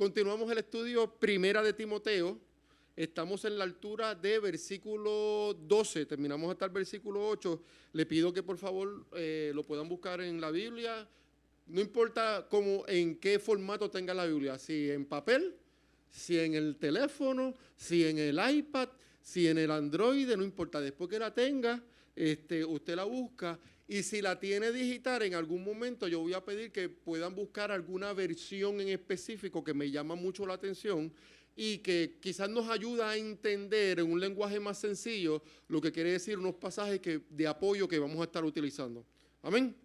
Continuamos el estudio Primera de Timoteo. Estamos en la altura de versículo 12, terminamos hasta el versículo 8. Le pido que por favor lo puedan buscar en la Biblia. No importa en qué formato tenga la Biblia, si en papel, si en el teléfono, si en el iPad, si en el Android, no importa. Después que la tenga, usted la busca. Y si la tiene digital, en algún momento yo voy a pedir que puedan buscar alguna versión en específico que me llama mucho la atención y que quizás nos ayuda a entender en un lenguaje más sencillo lo que quiere decir unos pasajes de apoyo que vamos a estar utilizando. Amén.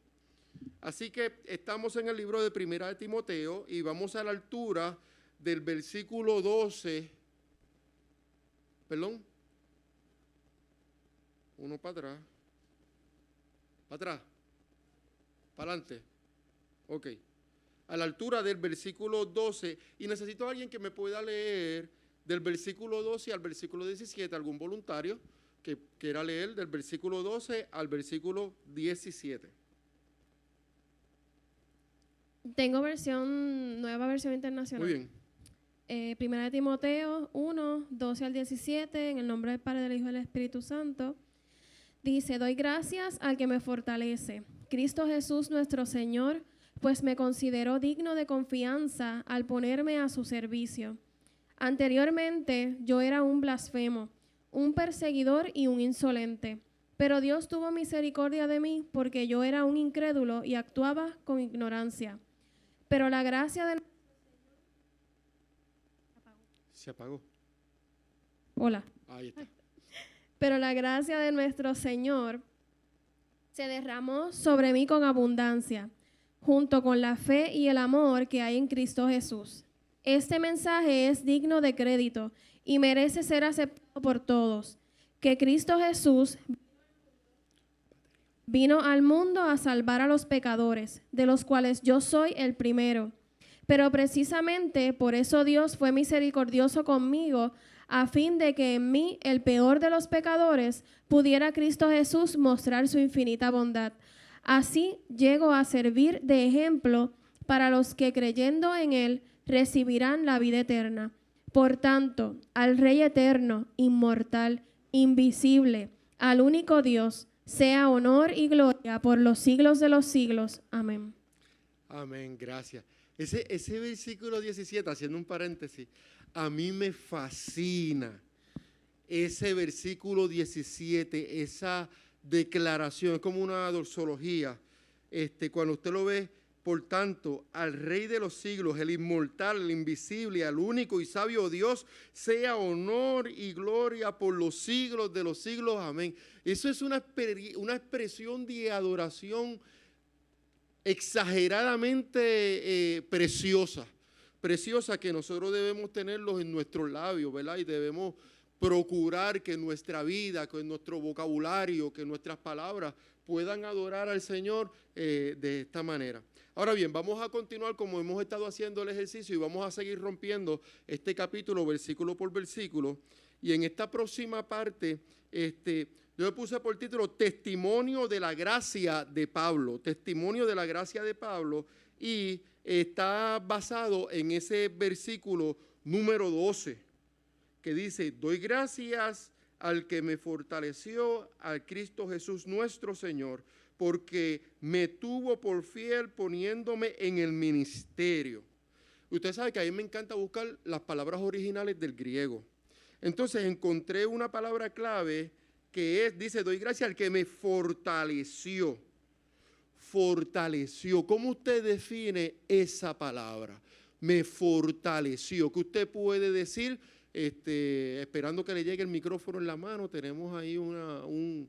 Así que estamos en el libro de Primera de Timoteo y vamos a la altura del versículo 12. Perdón. Uno para atrás. ¿Para atrás? ¿Para adelante? Ok. A la altura del versículo 12, y necesito a alguien que me pueda leer del versículo 12 al versículo 17, algún voluntario que quiera leer del versículo 12 al versículo 17. Tengo nueva versión internacional. Muy bien. Primera de Timoteo 1, 12 al 17, en el nombre del Padre, del Hijo y del Espíritu Santo. Dice: doy gracias al que me fortalece, Cristo Jesús nuestro Señor, pues me consideró digno de confianza al ponerme a su servicio. Anteriormente yo era un blasfemo, un perseguidor y un insolente, pero Dios tuvo misericordia de mí porque yo era un incrédulo y actuaba con ignorancia. Pero la gracia de... Se apagó. Hola. Ahí está. Pero la gracia de nuestro Señor se derramó sobre mí con abundancia, junto con la fe y el amor que hay en Cristo Jesús. Este mensaje es digno de crédito y merece ser aceptado por todos, que Cristo Jesús vino al mundo a salvar a los pecadores, de los cuales yo soy el primero. Pero precisamente por eso Dios fue misericordioso conmigo, a fin de que en mí, el peor de los pecadores, pudiera Cristo Jesús mostrar su infinita bondad. Así llego a servir de ejemplo para los que creyendo en Él recibirán la vida eterna. Por tanto, al Rey eterno, inmortal, invisible, al único Dios, sea honor y gloria por los siglos de los siglos. Amén. Amén, gracias. Ese versículo 17, haciendo un paréntesis, a mí me fascina ese versículo 17, esa declaración, es como una doxología. Cuando usted lo ve, por tanto, al Rey de los siglos, el inmortal, el invisible, al único y sabio Dios, sea honor y gloria por los siglos de los siglos. Amén. Eso es una expresión de adoración exageradamente preciosa que nosotros debemos tenerlos en nuestros labios, ¿verdad? Y debemos procurar que nuestra vida, que nuestro vocabulario, que nuestras palabras puedan adorar al Señor de esta manera. Ahora bien, vamos a continuar como hemos estado haciendo el ejercicio y vamos a seguir rompiendo este capítulo versículo por versículo. Y en esta próxima parte, yo le puse por título Testimonio de la gracia de Pablo. Testimonio de la gracia de Pablo. Y está basado en ese versículo número 12, que dice: doy gracias al que me fortaleció, al Cristo Jesús nuestro Señor, porque me tuvo por fiel poniéndome en el ministerio. Usted sabe que a mí me encanta buscar las palabras originales del griego. Entonces encontré una palabra clave que dice: doy gracias al que me fortaleció. Fortaleció. ¿Cómo usted define esa palabra? Me fortaleció. ¿Qué usted puede decir? Esperando que le llegue el micrófono en la mano, tenemos ahí un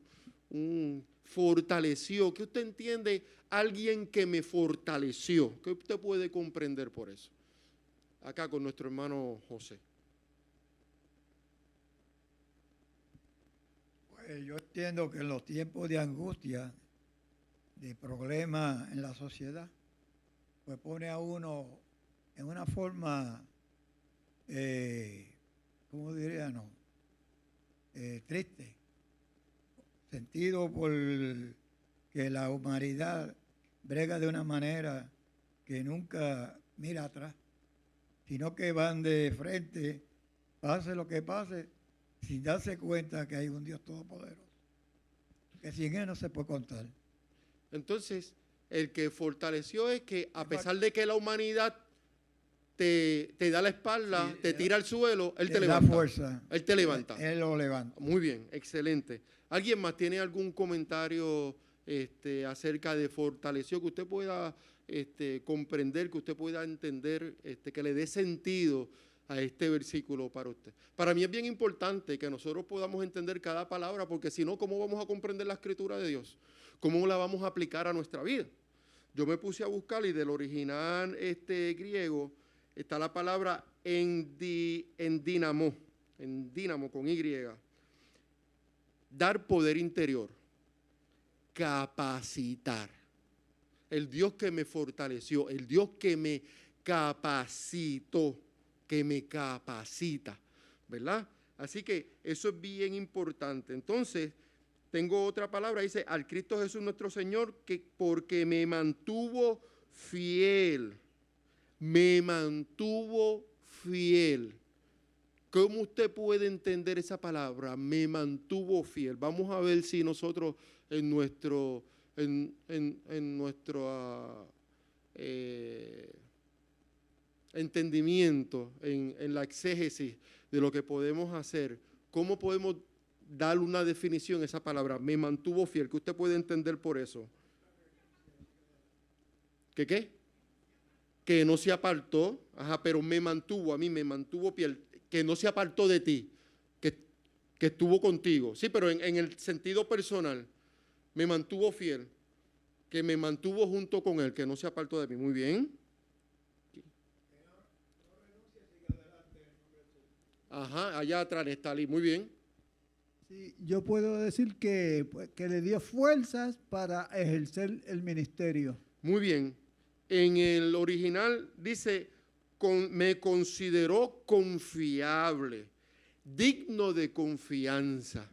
fortaleció. ¿Qué usted entiende? Alguien que me fortaleció. ¿Qué usted puede comprender por eso? Acá con nuestro hermano José. Pues yo entiendo que en los tiempos de angustia, de problemas en la sociedad, pues pone a uno en una forma, ¿cómo diría? Triste, sentido por que la humanidad brega de una manera que nunca mira atrás. sino que van de frente, pase lo que pase, sin darse cuenta que hay un Dios todopoderoso, que sin Él no se puede contar. Entonces, el que fortaleció es que a pesar de que la humanidad te da la espalda, Sí, te tira al suelo, Él te da levanta. fuerza. Él te levanta. Él lo levanta. Muy bien, excelente. ¿Alguien más tiene algún comentario acerca de fortaleció que usted pueda comprender, que usted pueda entender, que le dé sentido a este versículo para usted? Para mí es bien importante que nosotros podamos entender cada palabra, porque si no, ¿cómo vamos a comprender la escritura de Dios? ¿Cómo la vamos a aplicar a nuestra vida? Yo me puse a buscar y del original griego está la palabra endínamo con Y. Dar poder interior, capacitar. El Dios que me fortaleció, el Dios que me capacitó, que me capacita, ¿verdad? Así que eso es bien importante. Entonces, tengo otra palabra, dice, al Cristo Jesús nuestro Señor, que porque me mantuvo fiel. Me mantuvo fiel. ¿Cómo usted puede entender esa palabra? Me mantuvo fiel. Vamos a ver si nosotros en nuestro entendimiento, en la exégesis de lo que podemos hacer, ¿cómo podemos dar una definición a esa palabra? Me mantuvo fiel. ¿Qué usted puede entender por eso? ¿Qué? Que no se apartó, pero me mantuvo, a mí me mantuvo fiel, que no se apartó de ti, que estuvo contigo. Sí, pero en el sentido personal, me mantuvo fiel, que me mantuvo junto con él, que no se apartó de mí. Muy bien. Allá atrás está Ali, muy bien. Sí, yo puedo decir que le dio fuerzas para ejercer el ministerio. Muy bien. En el original dice, me consideró confiable, digno de confianza.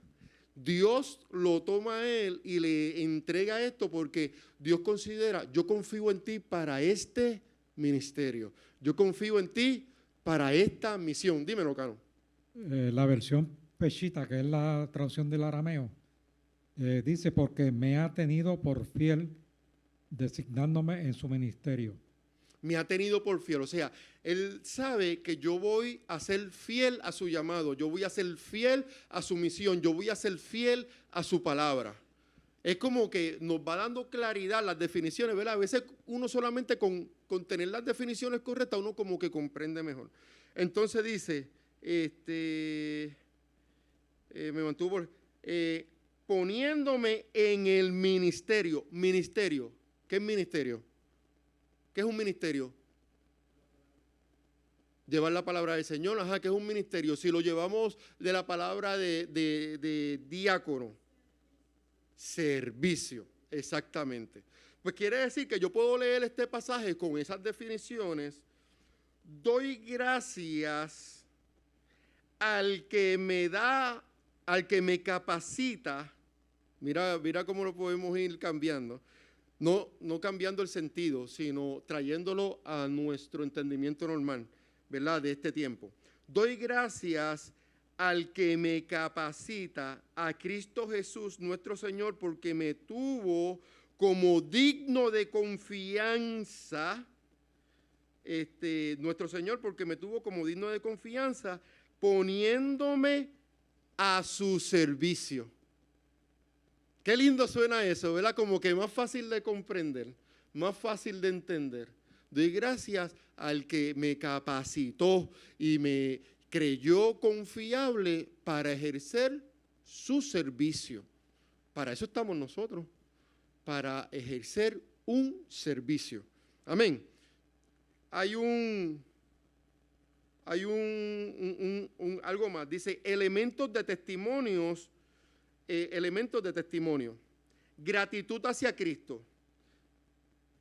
Dios lo toma a él y le entrega esto porque Dios considera, yo confío en ti para este ministerio. Yo confío en ti para esta misión. Dímelo, Cano. La versión Peshitta, que es la traducción del arameo, dice, porque me ha tenido por fiel designándome en su ministerio. Me ha tenido por fiel, o sea, él sabe que yo voy a ser fiel a su llamado, yo voy a ser fiel a su misión, yo voy a ser fiel a su palabra. Es como que nos va dando claridad las definiciones, ¿verdad? A veces uno solamente con tener las definiciones correctas, uno como que comprende mejor. Entonces dice, me mantuvo poniéndome en el ministerio. Ministerio. ¿Qué es ministerio? ¿Qué es un ministerio? Llevar la palabra del Señor. ¿Qué es un ministerio? Si lo llevamos de la palabra de diácono. Servicio, exactamente. Pues quiere decir que yo puedo leer este pasaje con esas definiciones. Doy gracias al que me da, al que me capacita. Mira cómo lo podemos ir cambiando. No cambiando el sentido, sino trayéndolo a nuestro entendimiento normal, ¿verdad? De este tiempo. Doy gracias al que me capacita, a Cristo Jesús nuestro Señor, porque me tuvo como digno de confianza, nuestro Señor, porque me tuvo como digno de confianza, poniéndome a su servicio. Qué lindo suena eso, ¿verdad? Como que más fácil de comprender, más fácil de entender. Doy gracias al que me capacitó y me creyó confiable para ejercer su servicio. Para eso estamos nosotros, para ejercer un servicio. Amén. Hay algo más. Dice, elementos de testimonio. Gratitud hacia Cristo.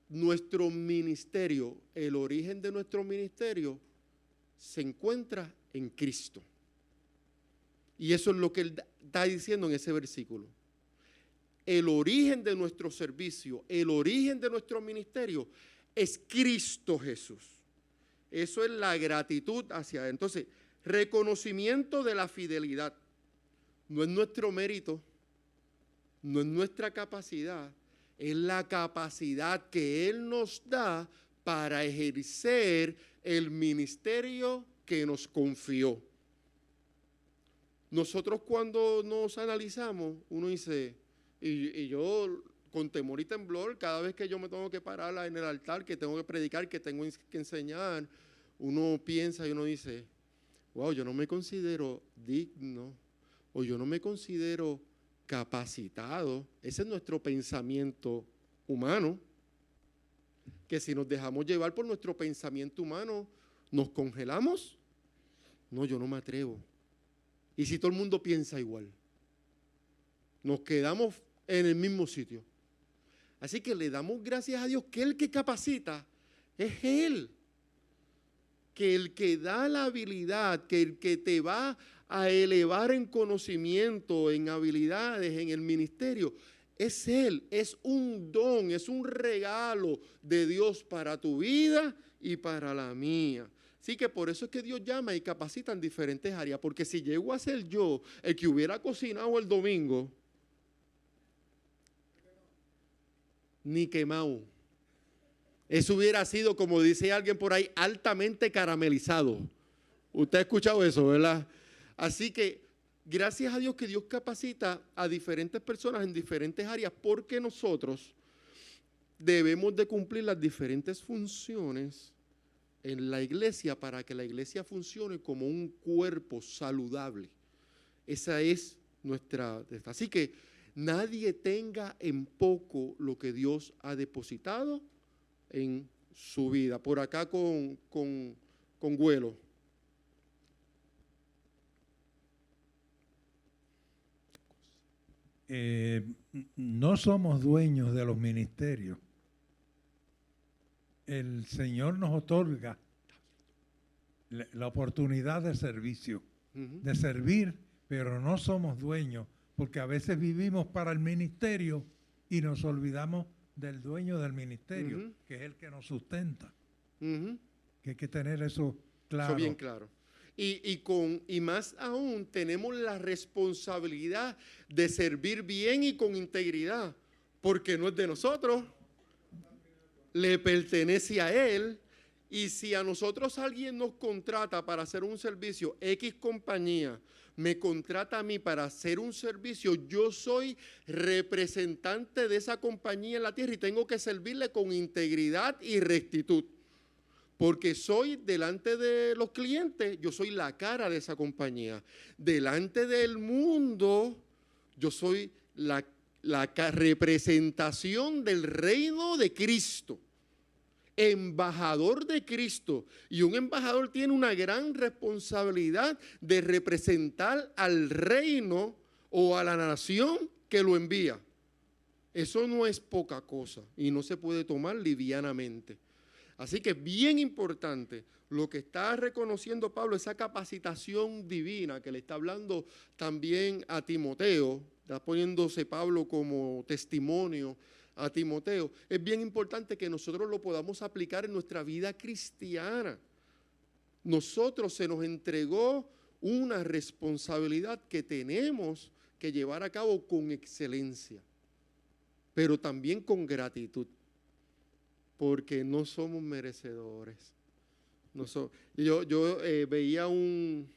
Nuestro ministerio, el origen de nuestro ministerio se encuentra en Cristo. Y eso es lo que él está diciendo en ese versículo. El origen de nuestro servicio, el origen de nuestro ministerio es Cristo Jesús. Eso es la gratitud hacia Él. Entonces, reconocimiento de la fidelidad. No es nuestro mérito, no es nuestra capacidad, es la capacidad que Él nos da para ejercer el ministerio que nos confió. Nosotros cuando nos analizamos, uno dice, y yo con temor y temblor, cada vez que yo me tengo que parar en el altar, que tengo que predicar, que tengo que enseñar, uno piensa y uno dice, wow, yo no me considero digno, o yo no me considero capacitado. Ese es nuestro pensamiento humano, que si nos dejamos llevar por nuestro pensamiento humano, nos congelamos. No, yo no me atrevo. Y si todo el mundo piensa igual, nos quedamos en el mismo sitio. Así que le damos gracias a Dios que el que capacita es Él. Que el que da la habilidad, que el que te va a elevar en conocimiento, en habilidades, en el ministerio, es Él. Es un don, es un regalo de Dios para tu vida y para la mía. Así que por eso es que Dios llama y capacita en diferentes áreas, porque si llego a ser yo el que hubiera cocinado el domingo, ni quemado. Eso hubiera sido, como dice alguien por ahí, altamente caramelizado. Usted ha escuchado eso, ¿verdad? Así que gracias a Dios que Dios capacita a diferentes personas en diferentes áreas, porque nosotros debemos de cumplir las diferentes funciones en la iglesia para que la iglesia funcione como un cuerpo saludable. Esa es nuestra. Así que nadie tenga en poco lo que Dios ha depositado en su vida. Por acá con Güelo. No somos dueños de los ministerios. El Señor nos otorga la oportunidad de servicio, de servir, pero no somos dueños, porque a veces vivimos para el ministerio y nos olvidamos del dueño del ministerio, que es el que nos sustenta. Que hay que tener eso claro. Eso bien claro. Y más aún tenemos la responsabilidad de servir bien y con integridad, porque no es de nosotros, le pertenece a Él. Y si a nosotros alguien nos contrata para hacer un servicio, X compañía me contrata a mí para hacer un servicio, yo soy representante de esa compañía en la tierra y tengo que servirle con integridad y rectitud. Porque soy delante de los clientes, yo soy la cara de esa compañía. Delante del mundo, yo soy la representación del reino de Cristo. Embajador de Cristo. Y un embajador tiene una gran responsabilidad de representar al reino o a la nación que lo envía. Eso no es poca cosa y no se puede tomar livianamente. Así que es bien importante lo que está reconociendo Pablo, esa capacitación divina que le está hablando también a Timoteo, está poniéndose Pablo como testimonio a Timoteo. Es bien importante que nosotros lo podamos aplicar en nuestra vida cristiana. Nosotros se nos entregó una responsabilidad que tenemos que llevar a cabo con excelencia, pero también con gratitud, porque no somos merecedores. Yo veía un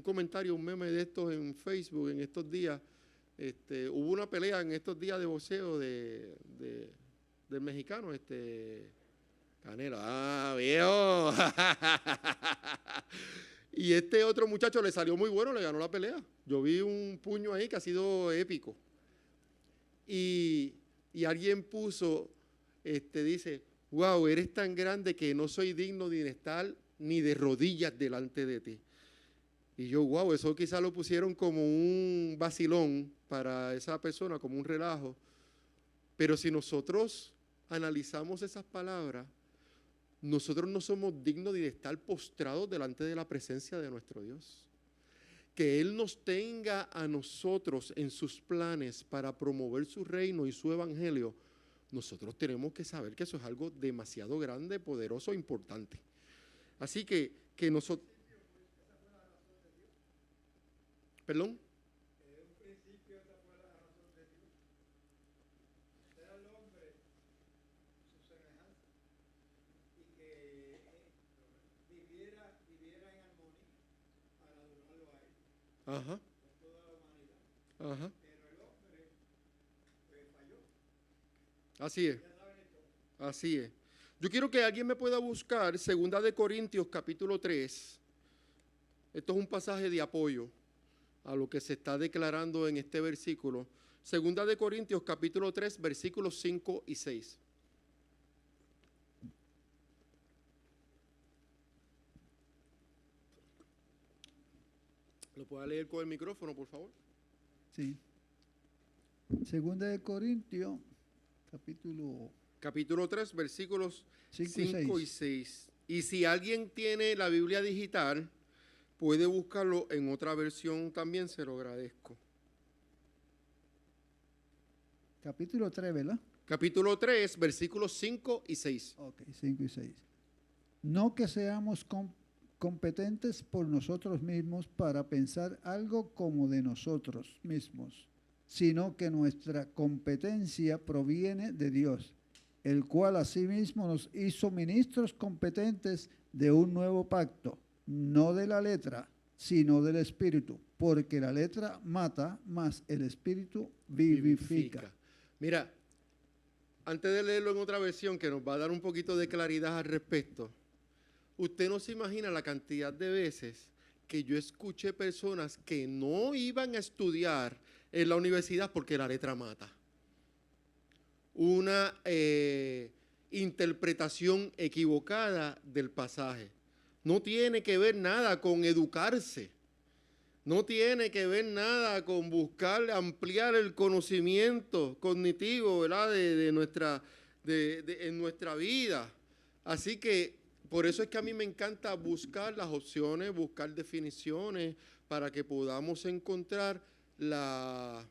comentario, un meme de estos en Facebook en estos días. Hubo una pelea en estos días de boxeo del mexicano, Canelo. ¡Ah, viejo! Y este otro muchacho le salió muy bueno, le ganó la pelea. Yo vi un puño ahí que ha sido épico. Y alguien puso, dice, wow, eres tan grande que no soy digno de estar ni de rodillas delante de ti. Y yo, wow, eso quizás lo pusieron como un vacilón para esa persona, como un relajo. Pero si nosotros analizamos esas palabras, nosotros no somos dignos de estar postrados delante de la presencia de nuestro Dios. Que Él nos tenga a nosotros en sus planes para promover su reino y su evangelio, nosotros tenemos que saber que eso es algo demasiado grande, poderoso e importante. Así que nosotros... ¿Perdón? Ajá. Ajá. Así es. Así es. Yo quiero que alguien me pueda buscar 2 de Corintios capítulo 3. Esto es un pasaje de apoyo a lo que se está declarando en este versículo. 2 de Corintios capítulo 3, versículos 5 y 6. ¿Lo puede leer con el micrófono, por favor? Sí. Segunda de Corintios, Capítulo 3, versículos 5 y 6. Y si alguien tiene la Biblia digital, puede buscarlo en otra versión también, se lo agradezco. Capítulo 3, ¿verdad? Capítulo 3, versículos 5 y 6. Ok, 5 y 6. No que seamos competentes por nosotros mismos para pensar algo como de nosotros mismos, sino que nuestra competencia proviene de Dios, el cual asimismo nos hizo ministros competentes de un nuevo pacto, no de la letra, sino del Espíritu, porque la letra mata, mas el Espíritu vivifica. Mira, antes de leerlo en otra versión que nos va a dar un poquito de claridad al respecto, usted no se imagina la cantidad de veces que yo escuché personas que no iban a estudiar en la universidad porque la letra mata. Una interpretación equivocada del pasaje. No tiene que ver nada con educarse. No tiene que ver nada con buscar ampliar el conocimiento cognitivo, ¿verdad? En nuestra vida. Así que por eso es que a mí me encanta buscar las opciones, buscar definiciones para que podamos encontrar la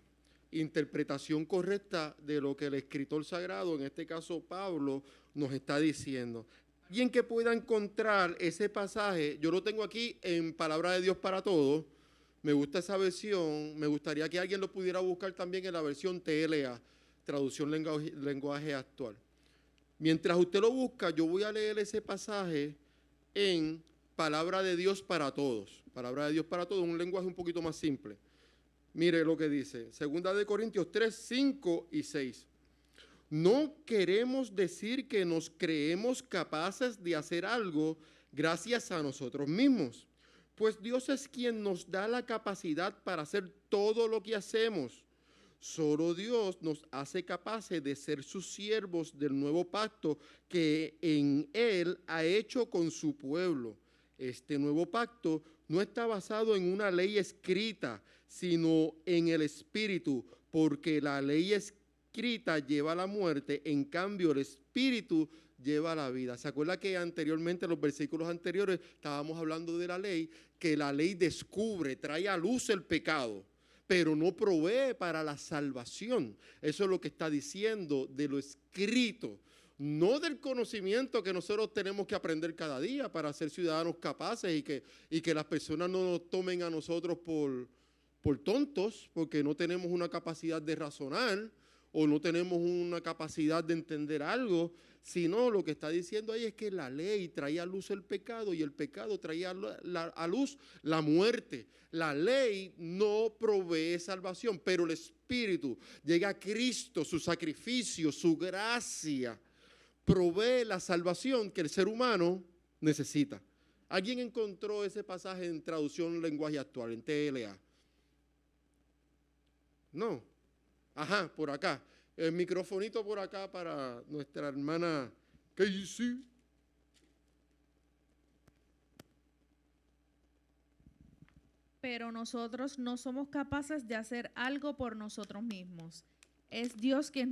interpretación correcta de lo que el escritor sagrado, en este caso Pablo, nos está diciendo. Alguien que pueda encontrar ese pasaje, yo lo tengo aquí en Palabra de Dios para Todos. Me gusta esa versión, me gustaría que alguien lo pudiera buscar también en la versión TLA, Traducción Lenguaje Actual. Mientras usted lo busca, yo voy a leer ese pasaje en Palabra de Dios para Todos. Palabra de Dios para Todos, un lenguaje un poquito más simple. Mire lo que dice, 2 de Corintios 3, 5 y 6. No queremos decir que nos creemos capaces de hacer algo gracias a nosotros mismos, pues Dios es quien nos da la capacidad para hacer todo lo que hacemos. Solo Dios nos hace capaces de ser sus siervos del nuevo pacto que en Él ha hecho con su pueblo. Este nuevo pacto no está basado en una ley escrita, sino en el Espíritu, porque la ley escrita lleva a la muerte, en cambio el Espíritu lleva a la vida. ¿Se acuerda que anteriormente, en los versículos anteriores, estábamos hablando de la ley, que la ley descubre, trae a luz el pecado, pero no provee para la salvación? Eso es lo que está diciendo de lo escrito, no del conocimiento que nosotros tenemos que aprender cada día para ser ciudadanos capaces y que las personas no nos tomen a nosotros por tontos, porque no tenemos una capacidad de razonar o no tenemos una capacidad de entender algo, sino lo que está diciendo ahí es que la ley traía a luz el pecado y el pecado traía a luz la muerte. La ley no provee salvación, pero el Espíritu llega a Cristo, su sacrificio, su gracia, provee la salvación que el ser humano necesita. ¿Alguien encontró ese pasaje en Traducción Lenguaje Actual, en TLA? No. Ajá, por acá. El microfonito por acá para nuestra hermana Casey. Pero nosotros no somos capaces de hacer algo por nosotros mismos. Es Dios quien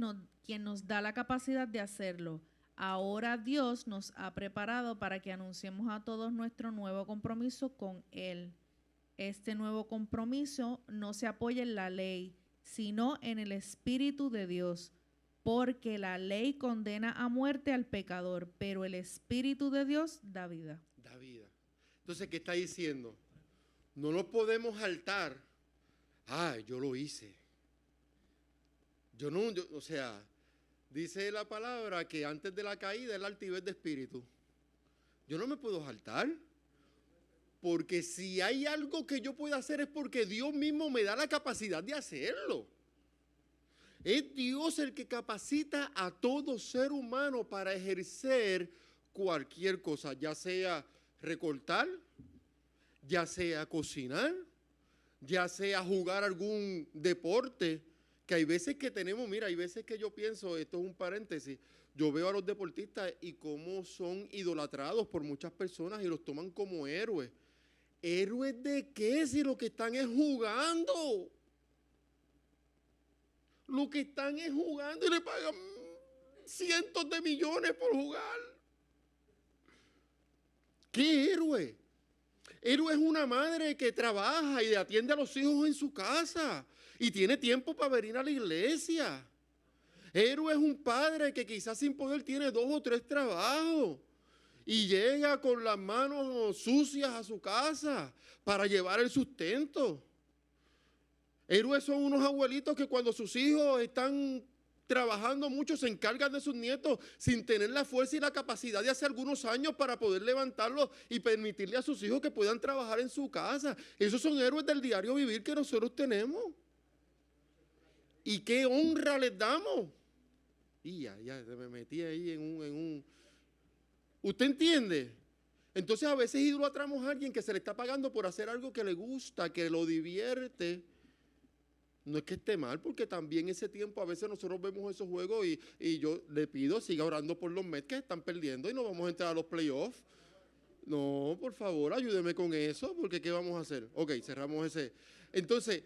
nos da la capacidad de hacerlo. Ahora Dios nos ha preparado para que anunciemos a todos nuestro nuevo compromiso con Él. Este nuevo compromiso no se apoya en la ley, sino en el Espíritu de Dios, porque la ley condena a muerte al pecador, pero el Espíritu de Dios da vida. Da vida. Entonces, ¿qué está diciendo? No nos podemos saltar. Yo lo hice. O sea, dice la palabra que antes de la caída es la altivez de espíritu. Yo no me puedo saltar. Porque si hay algo que yo pueda hacer es porque Dios mismo me da la capacidad de hacerlo. Es Dios el que capacita a todo ser humano para ejercer cualquier cosa, ya sea recortar, ya sea cocinar, ya sea jugar algún deporte, que hay veces que tenemos, mira, hay veces que yo pienso, esto es un paréntesis, yo veo a los deportistas y cómo son idolatrados por muchas personas y los toman como héroes. ¿Héroes de qué? Si lo que están es jugando. Lo que están es jugando y le pagan cientos de millones por jugar. ¿Qué héroe? Héroe es una madre que trabaja y atiende a los hijos en su casa y tiene tiempo para venir a la iglesia. Héroe es un padre que quizás sin poder tiene 2 o 3 trabajos y llega con las manos sucias a su casa para llevar el sustento. Héroes son unos abuelitos que cuando sus hijos están trabajando mucho se encargan de sus nietos sin tener la fuerza y la capacidad de hace algunos años para poder levantarlos y permitirle a sus hijos que puedan trabajar en su casa. Esos son héroes del diario vivir que nosotros tenemos. ¿Y qué honra les damos? Y ya me metí ahí en un... ¿Usted entiende? Entonces a veces idolatramos a alguien que se le está pagando por hacer algo que le gusta, que lo divierte. No es que esté mal, porque también ese tiempo a veces nosotros vemos esos juegos y yo le pido, siga orando por los Mets que están perdiendo y no vamos a entrar a los playoffs. No, por favor, ayúdeme con eso, porque ¿qué vamos a hacer? Ok, cerramos ese. Entonces,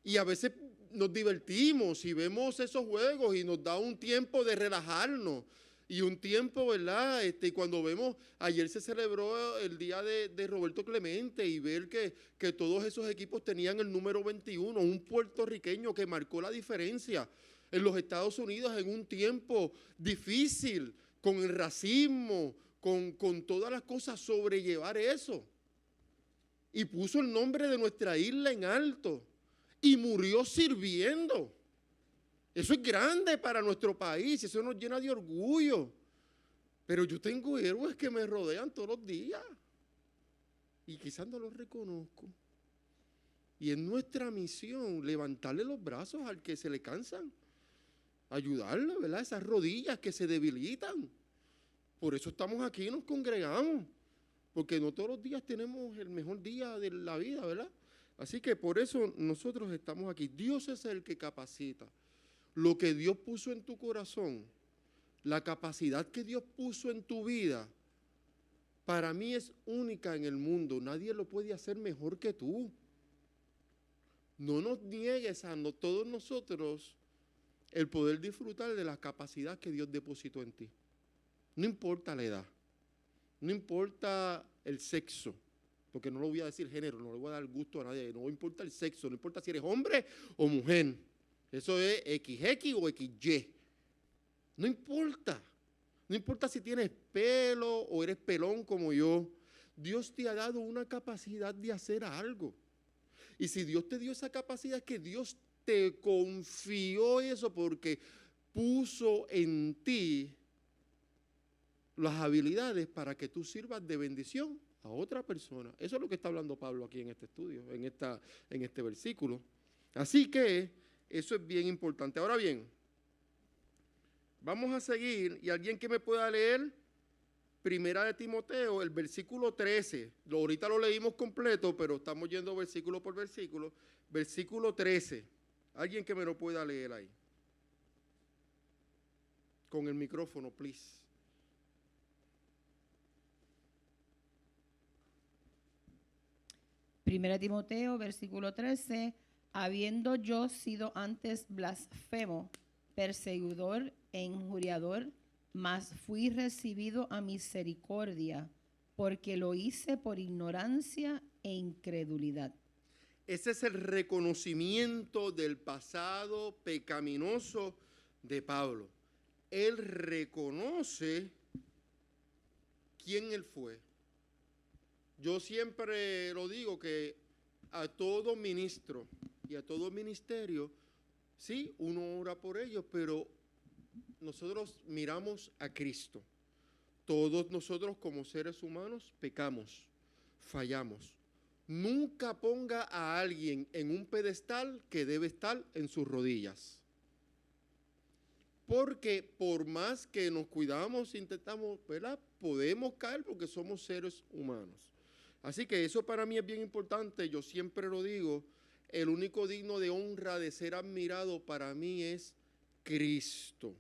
y a veces nos divertimos y vemos esos juegos y nos da un tiempo de relajarnos. Y un tiempo, ¿verdad? Y cuando vemos, ayer se celebró el día de Roberto Clemente y ver que todos esos equipos tenían el número 21, un puertorriqueño que marcó la diferencia en los Estados Unidos en un tiempo difícil, con el racismo, con todas las cosas, sobrellevar eso. Y puso el nombre de nuestra isla en alto y murió sirviendo. Eso es grande para nuestro país, eso nos llena de orgullo. Pero yo tengo héroes que me rodean todos los días y quizás no los reconozco. Y es nuestra misión levantarle los brazos al que se le cansan, ayudarle, ¿verdad? Esas rodillas que se debilitan. Por eso estamos aquí y nos congregamos, porque no todos los días tenemos el mejor día de la vida, ¿verdad? Así que por eso nosotros estamos aquí. Dios es el que capacita. Lo que Dios puso en tu corazón, la capacidad que Dios puso en tu vida, para mí es única en el mundo. Nadie lo puede hacer mejor que tú. No nos niegues a todos nosotros el poder disfrutar de la capacidad que Dios depositó en ti. No importa la edad, no importa el sexo, porque no lo voy a decir género, no le voy a dar gusto a nadie, no importa el sexo, no importa si eres hombre o mujer. Eso es XX o XY. No importa. No importa si tienes pelo o eres pelón como yo. Dios te ha dado una capacidad de hacer algo. Y si Dios te dio esa capacidad, es que Dios te confió eso porque puso en ti las habilidades para que tú sirvas de bendición a otra persona. Eso es lo que está hablando Pablo aquí en este estudio, en este versículo. Así que eso es bien importante. Ahora bien, vamos a seguir y alguien que me pueda leer Primera de Timoteo, el versículo 13. Ahorita lo leímos completo, pero estamos yendo versículo por versículo. Versículo 13. Alguien que me lo pueda leer ahí. Con el micrófono, please. Primera de Timoteo, versículo 13. Habiendo yo sido antes blasfemo, perseguidor e injuriador, mas fui recibido a misericordia, porque lo hice por ignorancia e incredulidad. Ese es el reconocimiento del pasado pecaminoso de Pablo. Él reconoce quién él fue. Yo siempre lo digo que a todo ministro y a todo ministerio, sí, uno ora por ellos, pero nosotros miramos a Cristo. Todos nosotros como seres humanos pecamos, fallamos. Nunca ponga a alguien en un pedestal que debe estar en sus rodillas. Porque por más que nos cuidamos, intentamos, ¿verdad? Podemos caer porque somos seres humanos. Así que eso para mí es bien importante, yo siempre lo digo, el único digno de honra, de ser admirado para mí es Cristo.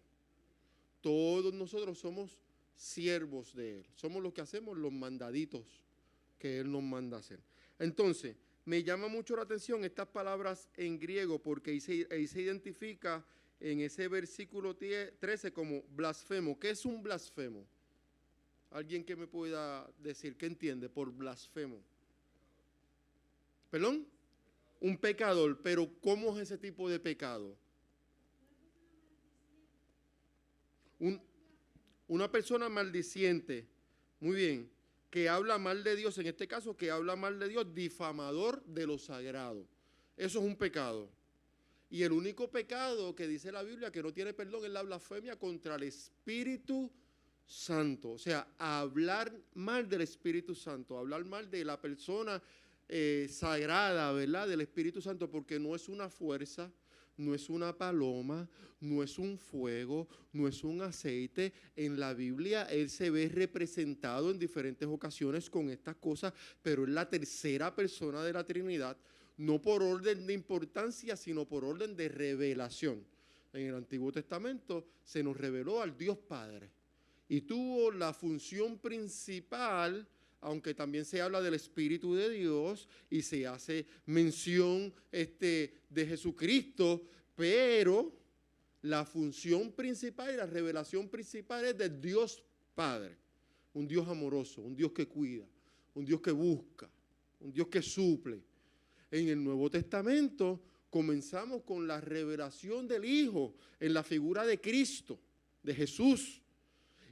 Todos nosotros somos siervos de Él, somos los que hacemos los mandaditos que Él nos manda hacer. Entonces, me llama mucho la atención estas palabras en griego porque ahí se identifica en ese versículo 13 como blasfemo. ¿Qué es un blasfemo? ¿Alguien que me pueda decir qué entiende por blasfemo? ¿Perdón? Un pecador, pero ¿cómo es ese tipo de pecado? Una persona maldiciente, muy bien, que habla mal de Dios, en este caso que habla mal de Dios, difamador de lo sagrado. Eso es un pecado. Y el único pecado que dice la Biblia que no tiene perdón es la blasfemia contra el Espíritu Santo. O sea, hablar mal del Espíritu Santo, hablar mal de la persona sagrada, ¿verdad? Del Espíritu Santo, porque no es una fuerza, no es una paloma, no es un fuego, no es un aceite. En la Biblia Él se ve representado en diferentes ocasiones con estas cosas, pero es la tercera persona de la Trinidad, no por orden de importancia, sino por orden de revelación. En el Antiguo Testamento se nos reveló al Dios Padre y tuvo la función principal, aunque también se habla del Espíritu de Dios y se hace mención de Jesucristo, pero la función principal y la revelación principal es del Dios Padre, un Dios amoroso, un Dios que cuida, un Dios que busca, un Dios que suple. En el Nuevo Testamento comenzamos con la revelación del Hijo en la figura de Cristo, de Jesús.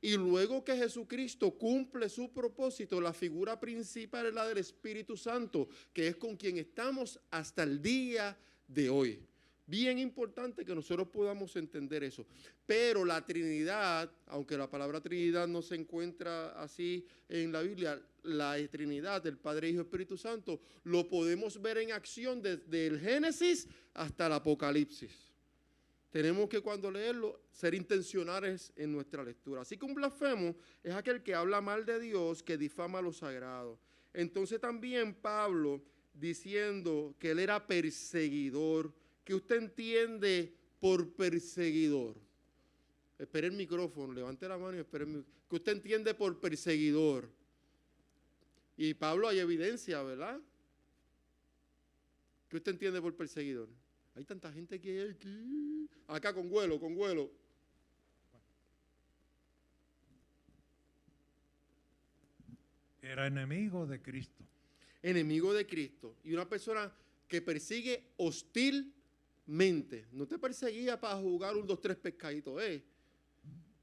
Y luego que Jesucristo cumple su propósito, la figura principal es la del Espíritu Santo, que es con quien estamos hasta el día de hoy. Bien importante que nosotros podamos entender eso. Pero la Trinidad, aunque la palabra Trinidad no se encuentra así en la Biblia, la Trinidad, el Padre, Hijo y Espíritu Santo, lo podemos ver en acción desde el Génesis hasta el Apocalipsis. Tenemos que cuando leerlo ser intencionales en nuestra lectura. Así que un blasfemo es aquel que habla mal de Dios, que difama lo sagrado. Entonces también Pablo, diciendo que él era perseguidor, ¿qué usted entiende por perseguidor? Espere el micrófono, levante la mano y espere el micrófono. ¿Qué usted entiende por perseguidor? Y Pablo hay evidencia, ¿verdad? ¿Qué usted entiende por perseguidor? Hay tanta gente que hay aquí. Acá con vuelo, con vuelo. Era enemigo de Cristo. Enemigo de Cristo. Y una persona que persigue hostilmente. No te perseguía para jugar 1, 2, 3 pescaditos,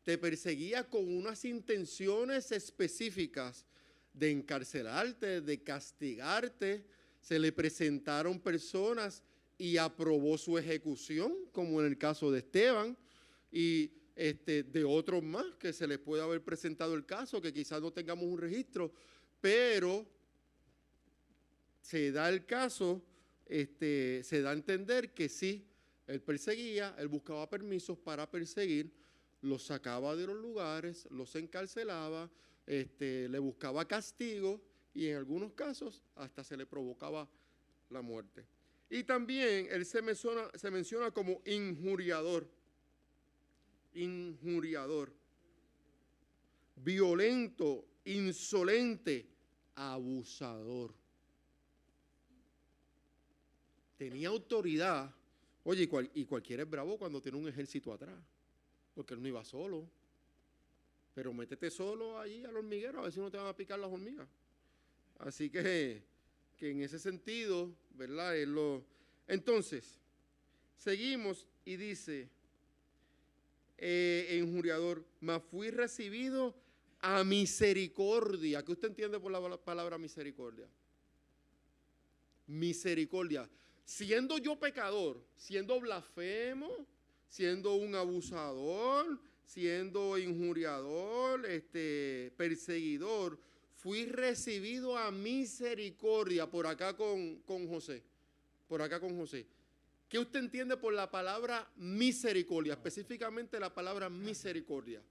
Te perseguía con unas intenciones específicas de encarcelarte, de castigarte. Se le presentaron personas y aprobó su ejecución, como en el caso de Esteban, y de otros más que se les puede haber presentado el caso, que quizás no tengamos un registro, pero se da el caso, se da a entender que sí, él perseguía, él buscaba permisos para perseguir, los sacaba de los lugares, los encarcelaba, le buscaba castigo y en algunos casos hasta se le provocaba la muerte. Y también él se menciona como injuriador, violento, insolente, abusador. Tenía autoridad. Oye, y cualquiera es bravo cuando tiene un ejército atrás, porque él no iba solo. Pero métete solo allí al hormiguero, a ver si no te van a picar las hormigas. Así que en ese sentido, ¿verdad? Entonces, seguimos y dice, injuriador, mas fui recibido a misericordia. ¿Qué usted entiende por la palabra misericordia? Misericordia. Siendo yo pecador, siendo blasfemo, siendo un abusador, siendo injuriador, perseguidor, fui recibido a misericordia por acá con José. Por acá con José. ¿Qué usted entiende por la palabra misericordia? Específicamente la palabra misericordia.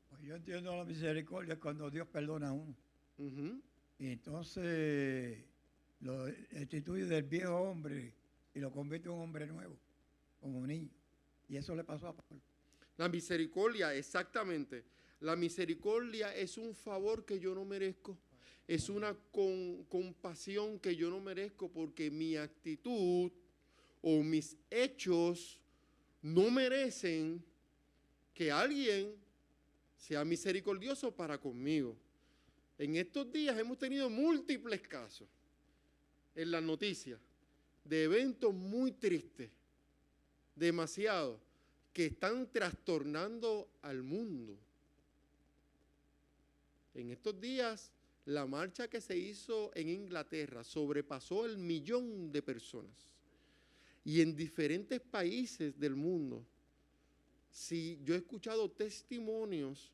Pues yo entiendo la misericordia cuando Dios perdona a uno. Ujú. Y entonces lo destituye del viejo hombre y lo convierte en un hombre nuevo, como un niño. Y eso le pasó a Pablo. La misericordia, exactamente. La misericordia es un favor que yo no merezco. Es una compasión que yo no merezco porque mi actitud o mis hechos no merecen que alguien sea misericordioso para conmigo. En estos días hemos tenido múltiples casos en las noticias de eventos muy tristes, demasiado, que están trastornando al mundo. En estos días, la marcha que se hizo en Inglaterra sobrepasó el 1.000.000 de personas. Y en diferentes países del mundo, sí, yo he escuchado testimonios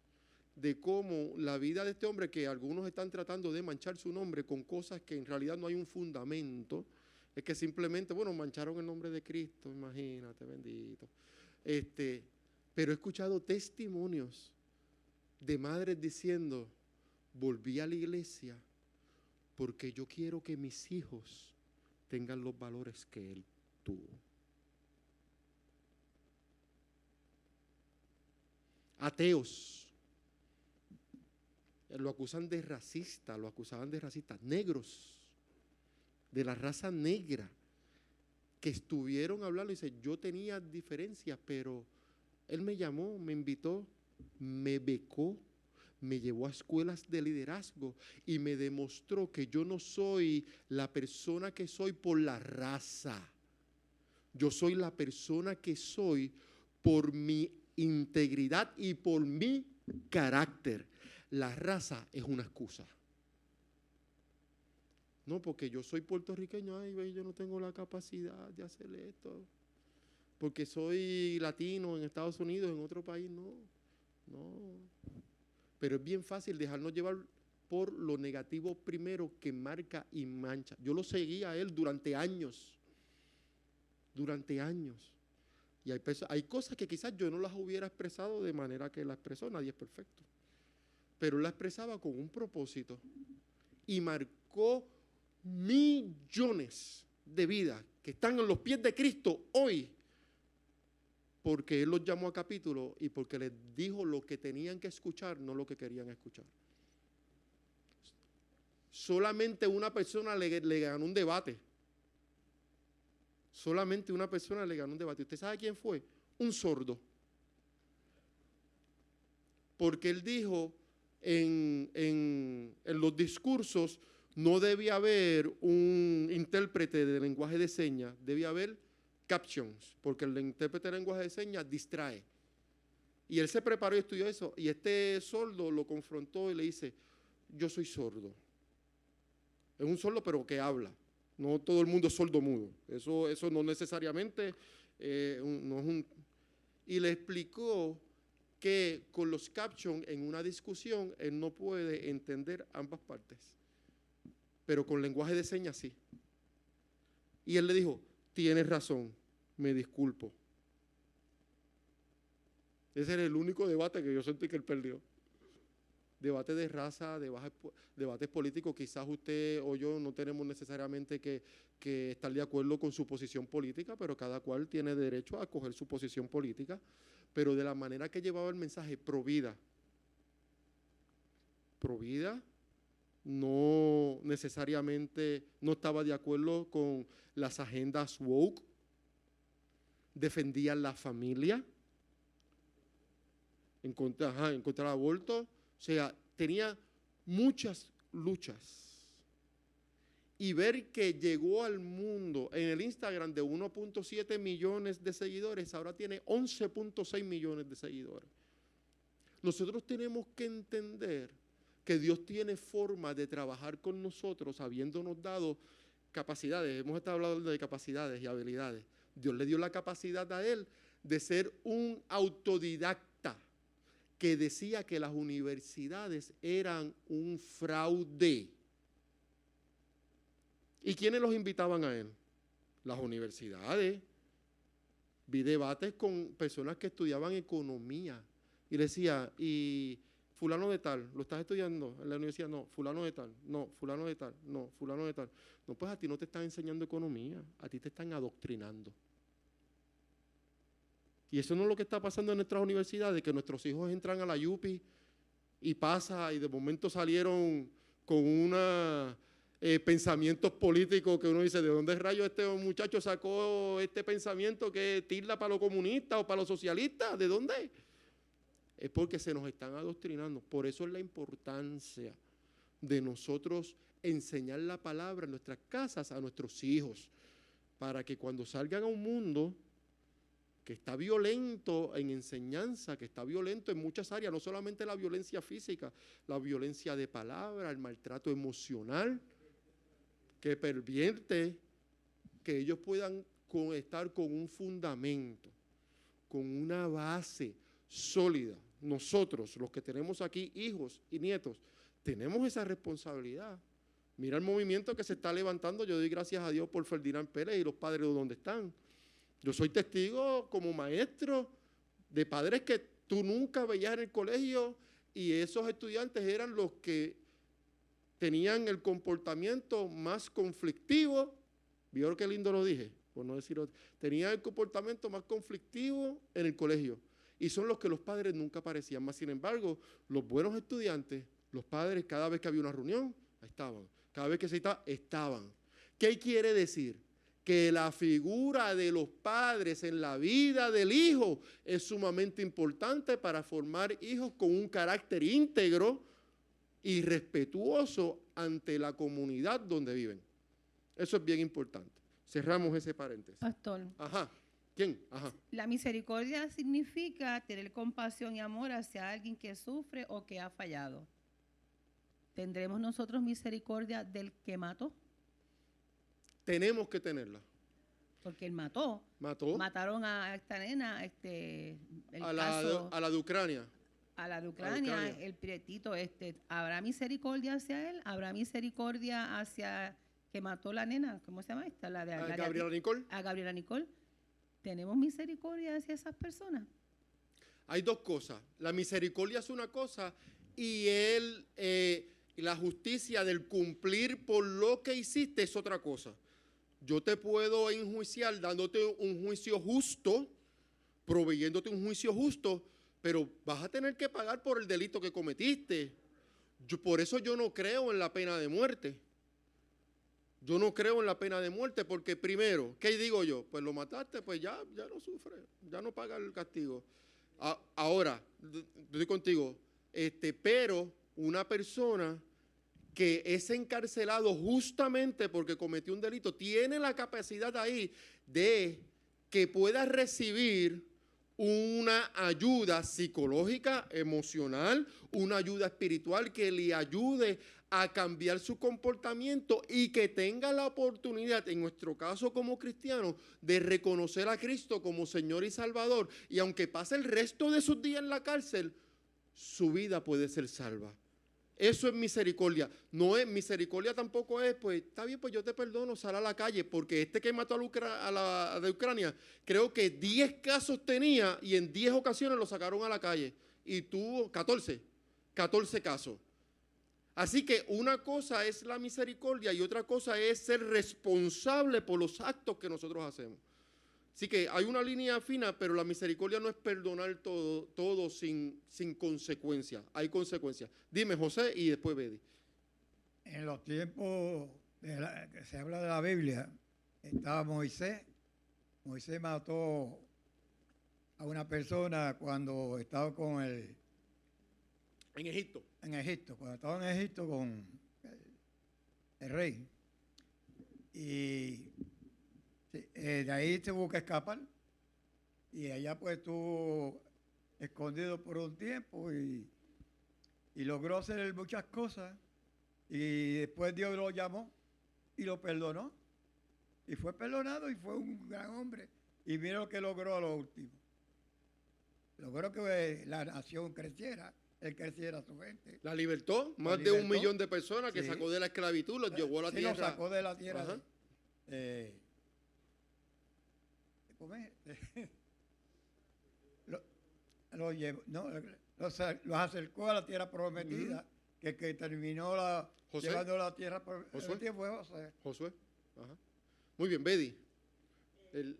de cómo la vida de este hombre, que algunos están tratando de manchar su nombre con cosas que en realidad no hay un fundamento, es que simplemente, bueno, mancharon el nombre de Cristo, imagínate, bendito. Pero he escuchado testimonios de madres diciendo, volví a la iglesia porque yo quiero que mis hijos tengan los valores que él tuvo. Ateos lo acusan de racista, lo acusaban de racista. Negros, de la raza negra, que estuvieron hablando y dice, yo tenía diferencias, pero él me llamó, me invitó, me becó, me llevó a escuelas de liderazgo y me demostró que yo no soy la persona que soy por la raza. Yo soy la persona que soy por mi integridad y por mi carácter. La raza es una excusa. No, porque yo soy puertorriqueño, ay, ve, yo no tengo la capacidad de hacer esto. Porque soy latino en Estados Unidos, en otro país, no. Pero es bien fácil dejarnos llevar por lo negativo primero que marca y mancha. Yo lo seguía a él durante años. Y hay cosas que quizás yo no las hubiera expresado de manera que la expresó, nadie es perfecto. Pero él la expresaba con un propósito y marcó millones de vidas que están en los pies de Cristo hoy, porque Él los llamó a capítulo y porque les dijo lo que tenían que escuchar, no lo que querían escuchar. Solamente una persona le ganó un debate. Solamente una persona le ganó un debate. ¿Usted sabe quién fue? Un sordo. Porque él dijo en los discursos no debía haber un intérprete de lenguaje de señas, debía haber captions, porque el intérprete de lenguaje de señas distrae. Y él se preparó y estudió eso, y este sordo lo confrontó y le dice, yo soy sordo. Es un sordo pero que habla, no todo el mundo es sordo mudo, eso no necesariamente no es un... Y le explicó que con los captions en una discusión él no puede entender ambas partes, pero con lenguaje de señas sí. Y él le dijo, tienes razón, me disculpo. Ese era el único debate que yo sentí que él perdió. Debate de raza, debates políticos, quizás usted o yo no tenemos necesariamente que estar de acuerdo con su posición política, pero cada cual tiene derecho a coger su posición política, pero de la manera que llevaba el mensaje, pro vida, no necesariamente no estaba de acuerdo con las agendas woke, defendía la familia, en contra del aborto, o sea, tenía muchas luchas. Y ver que llegó al mundo en el Instagram de 1.7 millones de seguidores, ahora tiene 11.6 millones de seguidores. Nosotros tenemos que entender que Dios tiene forma de trabajar con nosotros habiéndonos dado capacidades. Hemos estado hablando de capacidades y habilidades. Dios le dio la capacidad a él de ser un autodidacta que decía que las universidades eran un fraude. ¿Y quiénes los invitaban a él? Las universidades. Vi debates con personas que estudiaban economía y le decía, y fulano de tal, ¿lo estás estudiando en la universidad? No, fulano de tal, no, fulano de tal, no, fulano de tal. No, pues a ti no te están enseñando economía, a ti te están adoctrinando. Y eso no es lo que está pasando en nuestras universidades, que nuestros hijos entran a la YUPI y pasa, y de momento salieron con unos pensamientos políticos que uno dice, ¿de dónde rayos este muchacho sacó este pensamiento que tilda para los comunistas o para los socialistas? ¿De dónde? Es porque se nos están adoctrinando. Por eso es la importancia de nosotros enseñar la palabra en nuestras casas a nuestros hijos, para que cuando salgan a un mundo que está violento en enseñanza, que está violento en muchas áreas, no solamente la violencia física, la violencia de palabra, el maltrato emocional, que pervierte, que ellos puedan estar con un fundamento, con una base sólida. Nosotros, los que tenemos aquí hijos y nietos, tenemos esa responsabilidad. Mira el movimiento que se está levantando. Yo doy gracias a Dios por Ferdinand Pérez y los padres de donde están. Yo soy testigo como maestro de padres que tú nunca veías en el colegio, y esos estudiantes eran los que tenían el comportamiento más conflictivo. ¿Vieron qué lindo lo dije? Por no decir otro. Tenían el comportamiento más conflictivo en el colegio. Y son los que los padres nunca aparecían más. Sin embargo, los buenos estudiantes, los padres, cada vez que había una reunión, estaban. Cada vez que se citaba, estaban. ¿Qué quiere decir? Que la figura de los padres en la vida del hijo es sumamente importante para formar hijos con un carácter íntegro y respetuoso ante la comunidad donde viven. Eso es bien importante. Cerramos ese paréntesis. Pastor. Ajá. ¿Quién? Ajá. La misericordia significa tener compasión y amor hacia alguien que sufre o que ha fallado. ¿Tendremos nosotros misericordia del que mató? Tenemos que tenerla. Porque él mató. ¿Mató? Mataron a esta nena, a la de Ucrania. A la de Ucrania, el prietito, ¿habrá misericordia hacia él? ¿Habrá misericordia hacia que mató la nena? ¿Cómo se llama esta? Gabriela Nicole. A Gabriela Nicole. ¿Tenemos misericordia hacia esas personas? Hay dos cosas. La misericordia es una cosa y la justicia del cumplir por lo que hiciste es otra cosa. Yo te puedo enjuiciar dándote un juicio justo, proveyéndote un juicio justo, pero vas a tener que pagar por el delito que cometiste. Por eso yo no creo en la pena de muerte. Yo no creo en la pena de muerte porque primero, ¿qué digo yo? Pues lo mataste, pues ya no sufre, ya no paga el castigo. Ahora, estoy contigo, pero una persona que es encarcelado justamente porque cometió un delito, tiene la capacidad ahí de que pueda recibir una ayuda psicológica, emocional, una ayuda espiritual que le ayude a cambiar su comportamiento y que tenga la oportunidad, en nuestro caso como cristianos, de reconocer a Cristo como Señor y Salvador. Y aunque pase el resto de sus días en la cárcel, su vida puede ser salva. Eso es misericordia. No es misericordia tampoco es, pues está bien, pues yo te perdono, sal a la calle, porque que mató a la de Ucrania, creo que 10 casos tenía y en 10 ocasiones lo sacaron a la calle y tuvo 14 casos. Así que una cosa es la misericordia y otra cosa es ser responsable por los actos que nosotros hacemos. Así que hay una línea fina, pero la misericordia no es perdonar todo sin consecuencias. Hay consecuencias. Dime, José, y después Betty. En los tiempos que se habla de la Biblia, estaba Moisés. Moisés mató a una persona cuando estaba con el... En Egipto. En Egipto, cuando estaba en Egipto con el rey. Y de ahí tuvo que escapar. Y allá pues tuvo escondido por un tiempo y logró hacer muchas cosas. Y después Dios lo llamó y lo perdonó. Y fue perdonado y fue un gran hombre. Y mira lo que logró a lo último. Logró que la nación creciera, él creciera su gente. La libertó, La más de libertó. 1 millón de personas que Sí. sacó de la esclavitud, los llevó a la Sí, tierra. lo sacó de la tierra. Ajá. ¿Cómo es? Lo llevó, no, los acercó a la tierra prometida, que terminó José. llevando a la tierra Josué. prometida fue José. Josué. Ajá. Muy bien, Betty. El-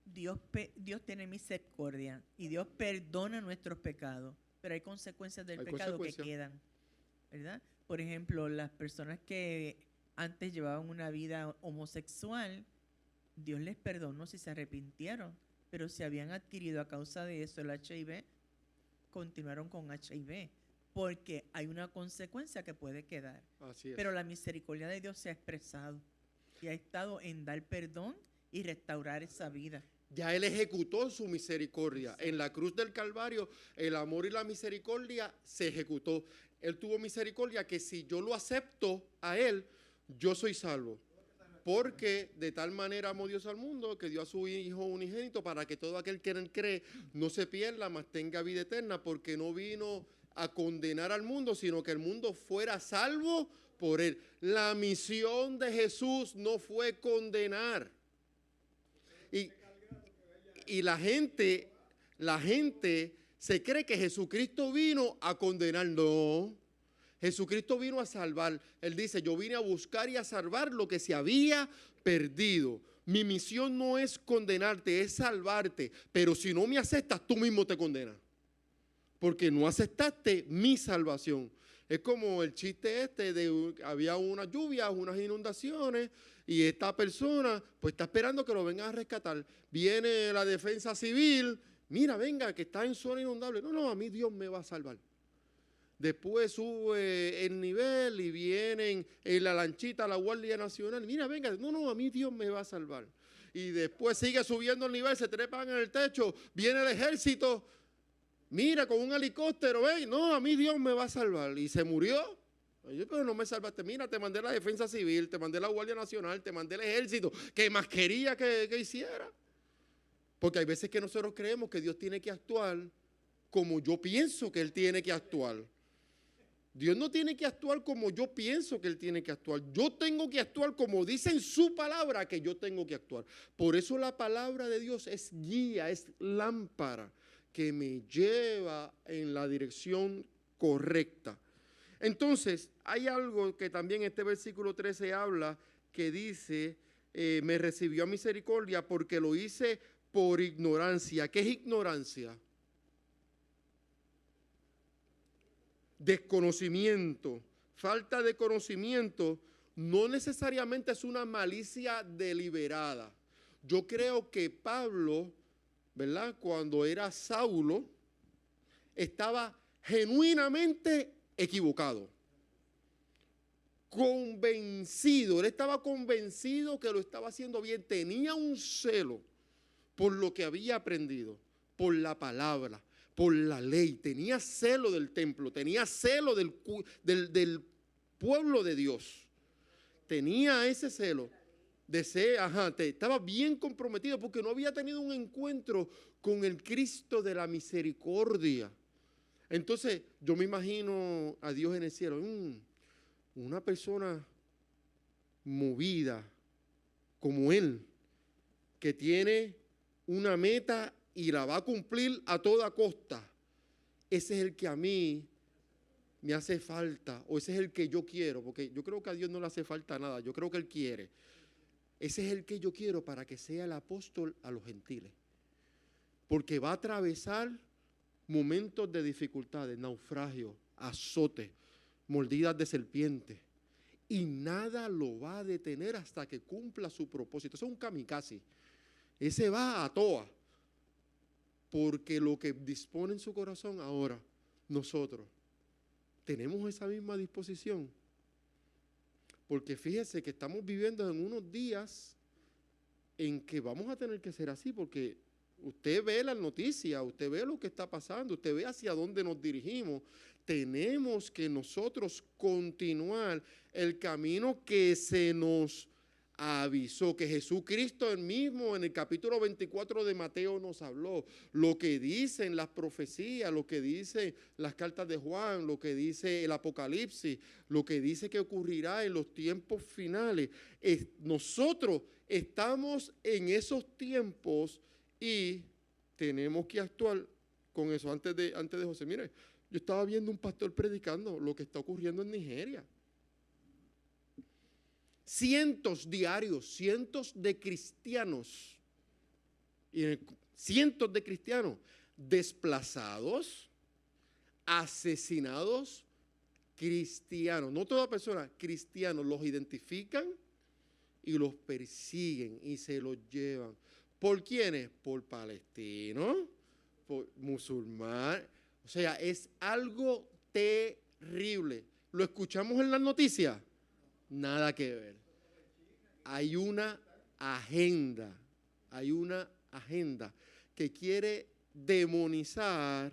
Dios tiene misericordia y Dios perdona nuestros pecados, pero hay consecuencias del Hay pecado consecuencias. que quedan, ¿verdad? Por ejemplo, las personas que antes llevaban una vida homosexual, Dios les perdonó si se arrepintieron, pero si habían adquirido a causa de eso el HIV, continuaron con HIV, porque hay una consecuencia que puede quedar. Así es. Pero la misericordia de Dios se ha expresado y ha estado en dar perdón y restaurar esa vida. Ya Él ejecutó su misericordia. En la cruz del Calvario, el amor y la misericordia se ejecutó. Él tuvo misericordia que si yo lo acepto a Él, yo soy salvo. Porque de tal manera amó Dios al mundo que dio a su Hijo unigénito para que todo aquel que en Él cree no se pierda, mas tenga vida eterna, porque no vino a condenar al mundo, sino que el mundo fuera salvo por Él. La misión de Jesús no fue condenar. Y la gente se cree que Jesucristo vino a condenar. No, Jesucristo vino a salvar. Él dice, yo vine a buscar y a salvar lo que se había perdido. Mi misión no es condenarte, es salvarte. Pero si no me aceptas, tú mismo te condenas. Porque no aceptaste mi salvación. Es como el chiste había unas lluvias, unas inundaciones, y esta persona pues está esperando que lo vengan a rescatar. Viene la defensa civil, mira, venga, que está en zona inundable. No, a mí Dios me va a salvar. Después sube el nivel y vienen en la lanchita la Guardia Nacional. Mira, venga, no, a mí Dios me va a salvar. Y después sigue subiendo el nivel, se trepan en el techo, viene el ejército. Mira, con un helicóptero, ¿ves? No, a mí Dios me va a salvar. Y se murió. Yo, pero no me salvaste. Mira, te mandé la defensa civil, te mandé la Guardia Nacional, te mandé el ejército. ¿Qué más quería que hiciera? Porque hay veces que nosotros creemos que Dios tiene que actuar como yo pienso que Él tiene que actuar. Dios no tiene que actuar como yo pienso que Él tiene que actuar. Yo tengo que actuar como dice en su palabra que yo tengo que actuar. Por eso la palabra de Dios es guía, es lámpara que me lleva en la dirección correcta. Entonces, hay algo que también este versículo 13 habla, que dice, me recibió a misericordia porque lo hice por ignorancia. ¿Qué es ignorancia? Desconocimiento. Falta de conocimiento no necesariamente es una malicia deliberada. Yo creo que Pablo, ¿verdad? Cuando era Saulo, estaba genuinamente equivocado, convencido. Él estaba convencido que lo estaba haciendo bien. Tenía un celo por lo que había aprendido, por la palabra, por la ley. Tenía celo del templo, tenía celo del pueblo de Dios. Tenía ese celo. Estaba bien comprometido porque no había tenido un encuentro con el Cristo de la misericordia. Entonces, yo me imagino a Dios en el cielo, una persona movida como Él, que tiene una meta y la va a cumplir a toda costa. Ese es el que a mí me hace falta, o ese es el que yo quiero, porque yo creo que a Dios no le hace falta nada, yo creo que Él quiere. Ese es el que yo quiero para que sea el apóstol a los gentiles. Porque va a atravesar momentos de dificultades, naufragio, azote, mordidas de serpiente. Y nada lo va a detener hasta que cumpla su propósito. Eso es un kamikaze. Ese va a toa. Porque lo que dispone en su corazón ahora, nosotros, tenemos esa misma disposición. Porque fíjese que estamos viviendo en unos días en que vamos a tener que ser así, porque usted ve las noticias, usted ve lo que está pasando, usted ve hacia dónde nos dirigimos. Tenemos que nosotros continuar el camino que se nos avisó, que Jesucristo él mismo en el capítulo 24 de Mateo nos habló, lo que dicen las profecías, lo que dicen las cartas de Juan, lo que dice el Apocalipsis, lo que dice que ocurrirá en los tiempos finales. Nosotros estamos en esos tiempos y tenemos que actuar con eso. Antes de José, mire, yo estaba viendo un pastor predicando lo que está ocurriendo en Nigeria. Cientos diarios, cientos de cristianos desplazados, asesinados, cristianos, no toda persona, cristianos, los identifican y los persiguen y se los llevan. ¿Por quiénes? Por palestinos, por musulmanes. O sea, es algo terrible. ¿Lo escuchamos en las noticias? Nada que ver. Hay una agenda que quiere demonizar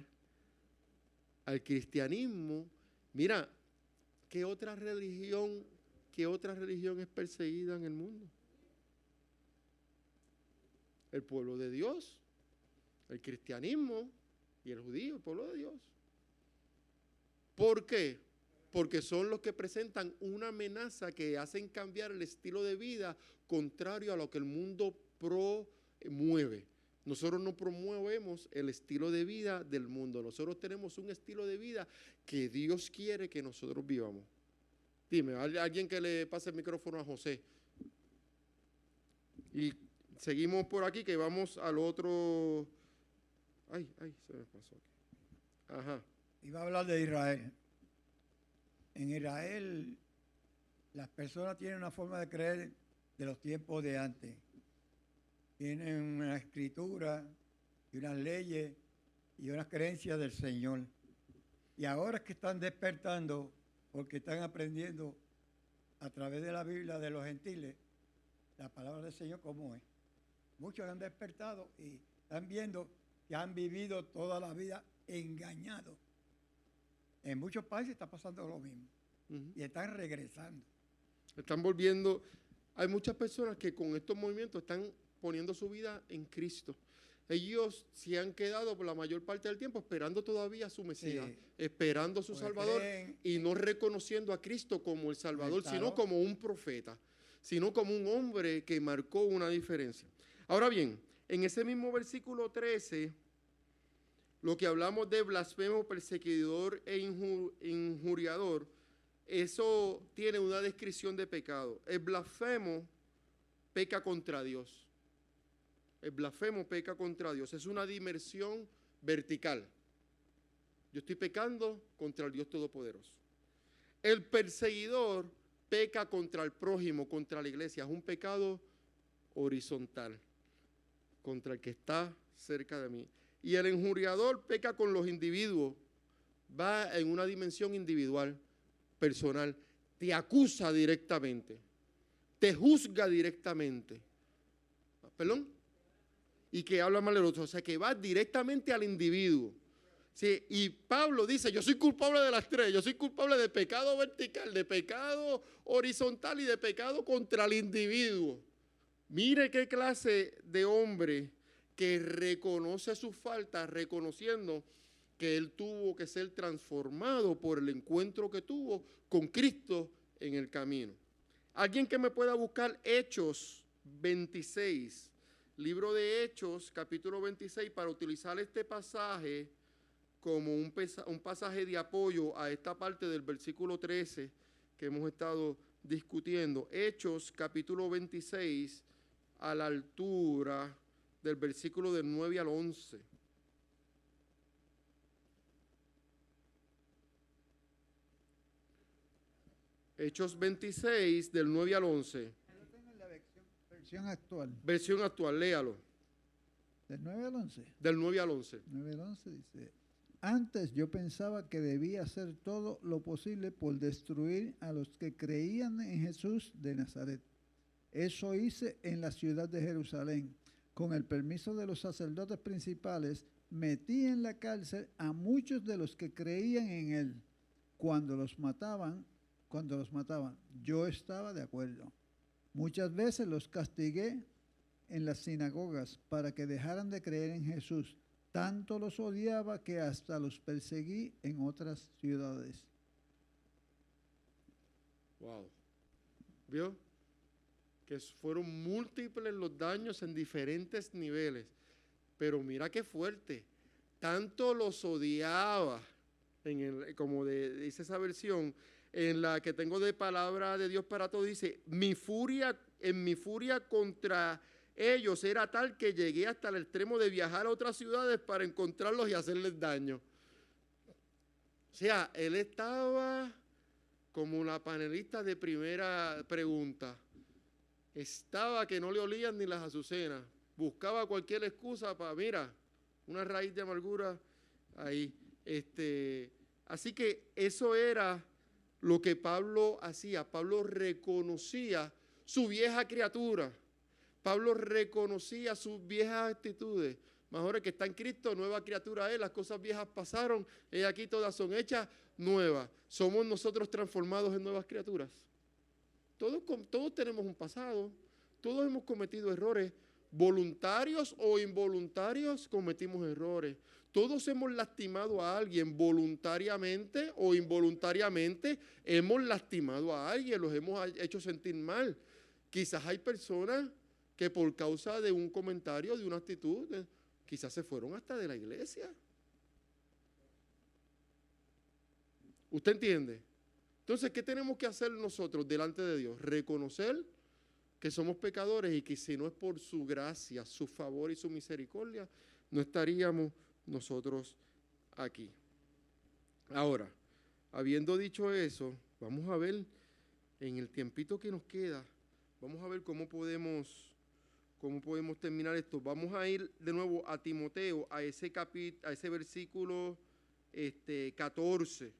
al cristianismo. Mira, ¿qué otra religión es perseguida en el mundo? El pueblo de Dios, el cristianismo y el judío, el pueblo de Dios. ¿Por qué? Porque son los que presentan una amenaza que hacen cambiar el estilo de vida contrario a lo que el mundo promueve. Nosotros no promovemos el estilo de vida del mundo. Nosotros tenemos un estilo de vida que Dios quiere que nosotros vivamos. Dime, alguien que le pase el micrófono a José. Y seguimos por aquí, que vamos al otro. Ay, se me pasó aquí. Ajá. Iba a hablar de Israel. En Israel, las personas tienen una forma de creer de los tiempos de antes. Tienen una escritura y unas leyes y unas creencias del Señor. Y ahora es que están despertando porque están aprendiendo a través de la Biblia de los gentiles la palabra del Señor como es. Muchos han despertado y están viendo que han vivido toda la vida engañados. En muchos países está pasando lo mismo. Y están regresando. Están volviendo. Hay muchas personas que con estos movimientos están poniendo su vida en Cristo. Ellos se han quedado por la mayor parte del tiempo esperando todavía a su Mesías, sí, esperando a su Salvador y no reconociendo a Cristo como el Salvador, sino como un profeta, sino como un hombre que marcó una diferencia. Ahora bien, en ese mismo versículo 13, lo que hablamos de blasfemo, perseguidor e injuriador, eso tiene una descripción de pecado. El blasfemo peca contra Dios. El blasfemo peca contra Dios. Es una dimensión vertical. Yo estoy pecando contra el Dios Todopoderoso. El perseguidor peca contra el prójimo, contra la iglesia. Es un pecado horizontal, contra el que está cerca de mí. Y el injuriador peca con los individuos. Va en una dimensión individual, personal. Te acusa directamente. Te juzga directamente. ¿Perdón? Y que habla mal del otro. O sea, que va directamente al individuo. Sí, y Pablo dice, yo soy culpable de las tres. Yo soy culpable de pecado vertical, de pecado horizontal y de pecado contra el individuo. Mire qué clase de hombre que reconoce sus faltas, reconociendo que él tuvo que ser transformado por el encuentro que tuvo con Cristo en el camino. Alguien que me pueda buscar Hechos 26, libro de Hechos, capítulo 26, para utilizar este pasaje como un pasaje de apoyo a esta parte del versículo 13 que hemos estado discutiendo. Hechos, capítulo 26, a la altura del versículo del 9 al 11. Hechos 26, del 9 al 11. Yo tengo la versión actual. Versión actual, léalo. ¿Del 9 al 11? Del 9 al 11. 9 al 11 dice, antes yo pensaba que debía hacer todo lo posible por destruir a los que creían en Jesús de Nazaret. Eso hice en la ciudad de Jerusalén. Con el permiso de los sacerdotes principales, metí en la cárcel a muchos de los que creían en él. Cuando los mataban, yo estaba de acuerdo. Muchas veces los castigué en las sinagogas para que dejaran de creer en Jesús. Tanto los odiaba que hasta los perseguí en otras ciudades. Wow. ¿Vio? Que fueron múltiples los daños en diferentes niveles. Pero mira qué fuerte. Tanto los odiaba, como dice esa versión, en la que tengo de palabra de Dios para todos, dice, mi furia contra ellos era tal que llegué hasta el extremo de viajar a otras ciudades para encontrarlos y hacerles daño. O sea, él estaba como la panelista de primera pregunta. Estaba que no le olían ni las azucenas. Buscaba cualquier excusa para, mira, una raíz de amargura ahí. Así que eso era lo que Pablo hacía. Pablo reconocía su vieja criatura. Pablo reconocía sus viejas actitudes. Mejor que está en Cristo, nueva criatura es. Las cosas viejas pasaron, y aquí todas son hechas nuevas. Somos nosotros transformados en nuevas criaturas. Todos tenemos un pasado. Todos hemos cometido errores. Voluntarios o involuntarios cometimos errores. Todos hemos lastimado a alguien, voluntariamente o involuntariamente hemos lastimado a alguien, los hemos hecho sentir mal. Quizás hay personas que por causa de un comentario, de una actitud, quizás se fueron hasta de la iglesia. ¿Usted entiende? Entonces, ¿qué tenemos que hacer nosotros delante de Dios? Reconocer que somos pecadores y que si no es por su gracia, su favor y su misericordia, no estaríamos nosotros aquí. Ahora, habiendo dicho eso, vamos a ver en el tiempito que nos queda, vamos a ver cómo podemos terminar esto. Vamos a ir de nuevo a Timoteo, a ese versículo 14.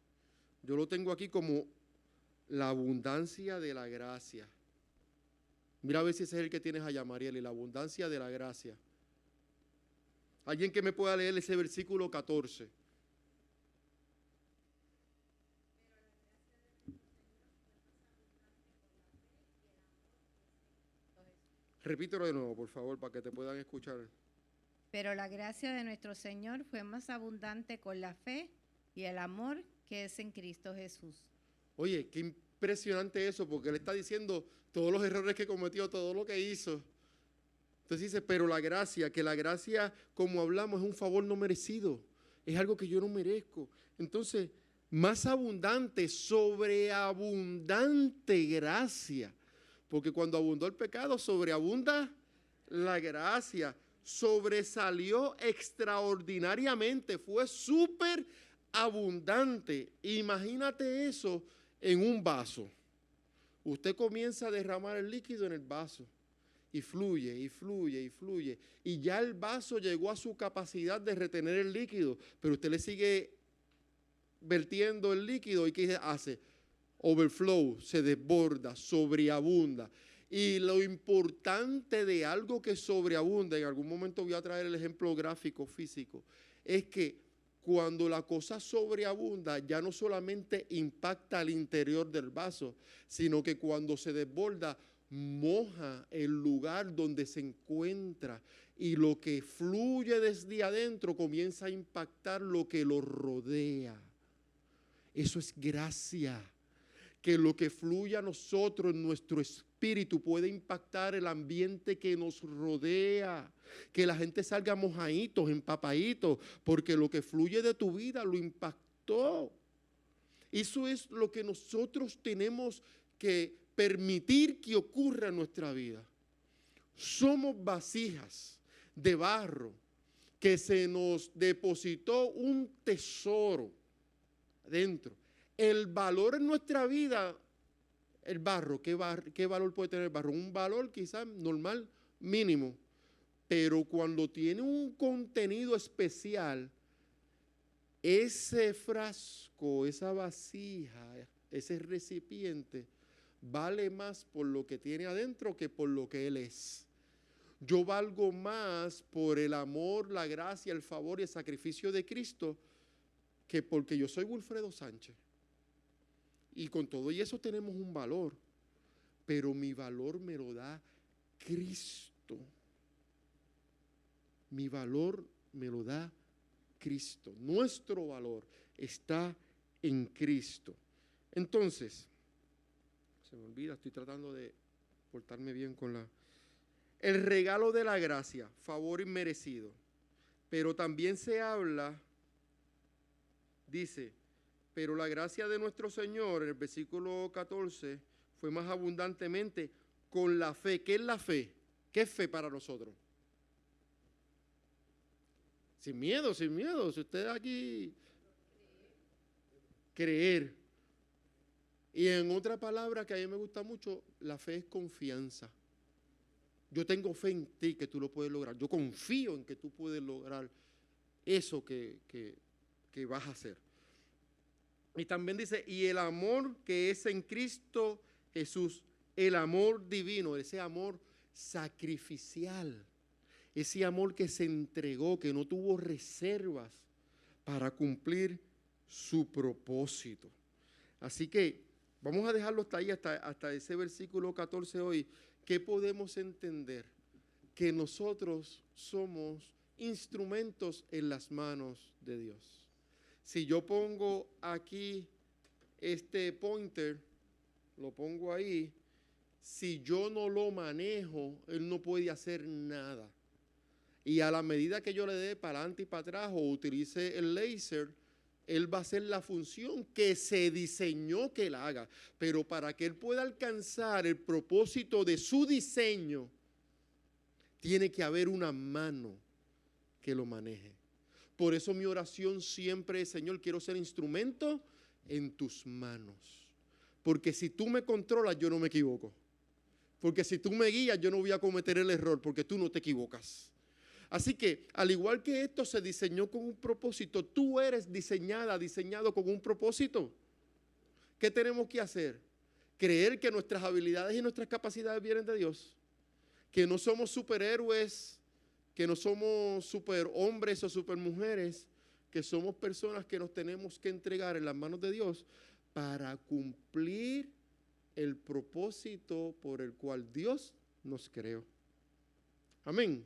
Yo lo tengo aquí como la abundancia de la gracia. Mira a ver si ese es el que tienes allá, Marieli, la abundancia de la gracia. Alguien que me pueda leer ese versículo 14. Repítelo de nuevo, por favor, para que te puedan escuchar. Pero la gracia de nuestro Señor fue más abundante con la fe y el amor que es en Cristo Jesús. Oye, qué impresionante eso, porque él está diciendo todos los errores que cometió, todo lo que hizo. Entonces dice, pero la gracia, que la gracia, como hablamos, es un favor no merecido. Es algo que yo no merezco. Entonces, más abundante, sobreabundante gracia. Porque cuando abundó el pecado, sobreabunda la gracia. Sobresalió extraordinariamente, fue súper abundante. Imagínate eso en un vaso. Usted comienza a derramar el líquido en el vaso y fluye, y fluye, y fluye. Y ya el vaso llegó a su capacidad de retener el líquido, pero usted le sigue vertiendo el líquido y ¿qué hace? Overflow, se desborda, sobreabunda. Y lo importante de algo que sobreabunda, en algún momento voy a traer el ejemplo gráfico físico, es que cuando la cosa sobreabunda, ya no solamente impacta al interior del vaso, sino que cuando se desborda, moja el lugar donde se encuentra y lo que fluye desde adentro comienza a impactar lo que lo rodea. Eso es gracia. Que lo que fluye a nosotros en nuestro espíritu puede impactar el ambiente que nos rodea. Que la gente salga mojaditos, empapaditos, porque lo que fluye de tu vida lo impactó. Eso es lo que nosotros tenemos que permitir que ocurra en nuestra vida. Somos vasijas de barro que se nos depositó un tesoro dentro. El valor en nuestra vida, el barro, ¿qué valor puede tener el barro? Un valor quizás normal, mínimo, pero cuando tiene un contenido especial, ese frasco, esa vasija, ese recipiente, vale más por lo que tiene adentro que por lo que él es. Yo valgo más por el amor, la gracia, el favor y el sacrificio de Cristo que porque yo soy Wilfredo Sánchez. Y con todo y eso tenemos un valor, pero mi valor me lo da Cristo. Mi valor me lo da Cristo. Nuestro valor está en Cristo. Entonces, se me olvida, estoy tratando de portarme bien con la... El regalo de la gracia, favor inmerecido. Pero también se habla, dice, pero la gracia de nuestro Señor, en el versículo 14, fue más abundantemente con la fe. ¿Qué es la fe? ¿Qué es fe para nosotros? Sin miedo, sin miedo. Si usted aquí... Creer. Y en otra palabra que a mí me gusta mucho, la fe es confianza. Yo tengo fe en ti que tú lo puedes lograr. Yo confío en que tú puedes lograr eso que vas a hacer. Y también dice, y el amor que es en Cristo Jesús, el amor divino, ese amor sacrificial, ese amor que se entregó, que no tuvo reservas para cumplir su propósito. Así que vamos a dejarlo hasta ahí, hasta ese versículo 14 hoy. ¿Qué podemos entender? Que nosotros somos instrumentos en las manos de Dios. Si yo pongo aquí este pointer, lo pongo ahí, si yo no lo manejo, él no puede hacer nada. Y a la medida que yo le dé para adelante y para atrás o utilice el láser, él va a hacer la función que se diseñó que él haga. Pero para que él pueda alcanzar el propósito de su diseño, tiene que haber una mano que lo maneje. Por eso mi oración siempre es, Señor, quiero ser instrumento en tus manos. Porque si tú me controlas, yo no me equivoco. Porque si tú me guías, yo no voy a cometer el error, porque tú no te equivocas. Así que, al igual que esto se diseñó con un propósito, tú eres diseñado con un propósito. ¿Qué tenemos que hacer? Creer que nuestras habilidades y nuestras capacidades vienen de Dios. Que no somos superhéroes, que no somos superhombres o supermujeres, que somos personas que nos tenemos que entregar en las manos de Dios para cumplir el propósito por el cual Dios nos creó. Amén.